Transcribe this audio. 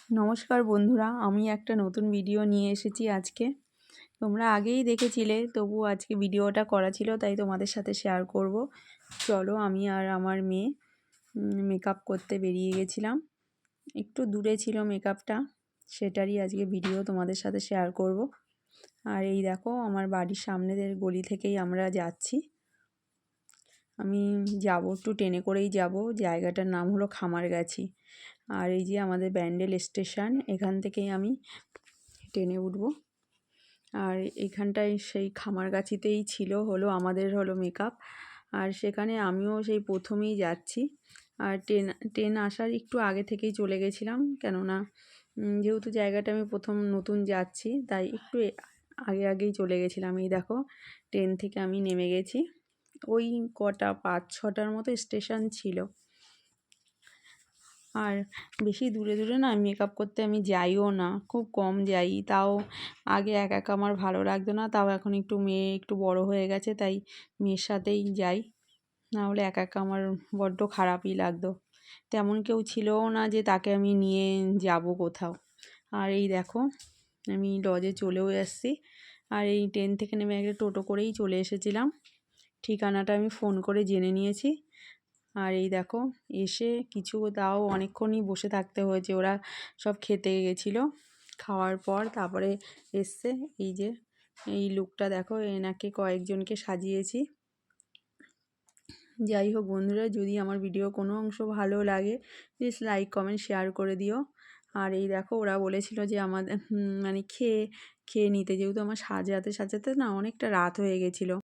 নমস্কার বন্ধুরা, আমি একটা নতুন ভিডিও নিয়ে এসেছি আজকে। তোমরা আগেই দেখেছিলে, তবু আজকে ভিডিওটা করা ছিল, তাই তোমাদের সাথে শেয়ার করব। চলো, আমি আর আমার মেয়ে মেকআপ করতে বেরিয়ে গেছিলাম। একটু দূরে ছিল মেকআপটা, সেটারই আজকে ভিডিও তোমাদের সাথে শেয়ার করব। আর এই দেখো, আমার বাড়ির সামনের গলি থেকেই আমরা যাচ্ছি। আমি যাব, একটু ট্রেনে করেই যাব। জায়গাটার নাম হলো খামারগাছি। আর এই যে আমাদের ব্যান্ডেল স্টেশন, এখান থেকেই আমি ট্রেনে উঠব। আর এখানটায় সেই খামারগাছিতেই ছিল আমাদের মেকআপ। আর সেখানে আমিও সেই প্রথমেই যাচ্ছি। আর ট্রেন আসার একটু আগে থেকেই চলে গেছিলাম, কেননা যেহেতু জায়গাটা আমি প্রথম নতুন যাচ্ছি, তাই একটু আগেই চলে গেছিলাম। এই দেখো, ট্রেন থেকে আমি নেমে গেছি। ওই কটা 5-6টার মতো স্টেশন ছিল। আর বেশি দূরে না মেকআপ করতে আমি যাইও না, খুব কম যাই। তাও আগে একা আমার ভালো লাগতো না, তাও এখন মেয়ে একটু বড় হয়ে গেছে, তাই মেয়ের সাথেই যাই। না হলে একা আমার বড্ড খারাপই লাগতো। তেমন কেউ ছিলও না যে তাকে আমি নিয়ে যাব কোথাও। আর এই দেখো, আমি লজে চলেও এসেছি। আর এই ট্রেন থেকে নেমে একটা টোটো করেই চলে এসেছিলাম। ঠিকানাটা আমি ফোন করে জেনে নিয়েছি। আর এই দেখো, এসে তাও অনেকক্ষণই বসে থাকতে হয়েছে। ওরা সব খেতে গেছিলো, খাওয়ার পর তারপরে এসছে। এই যে এই লুকটা দেখো, এনাকে কয়েকজনকে সাজিয়েছি। যাই হোক বন্ধুরা, যদি আমার ভিডিও কোনো অংশ ভালো লাগে, প্লিজ লাইক কমেন্ট শেয়ার করে দিও। আর এই দেখো, ওরা বলেছিল যে আমাদের মানে খেয়ে নিতে, যেহেতু আমার সাজাতে না অনেকটা রাত হয়ে গেছিলো।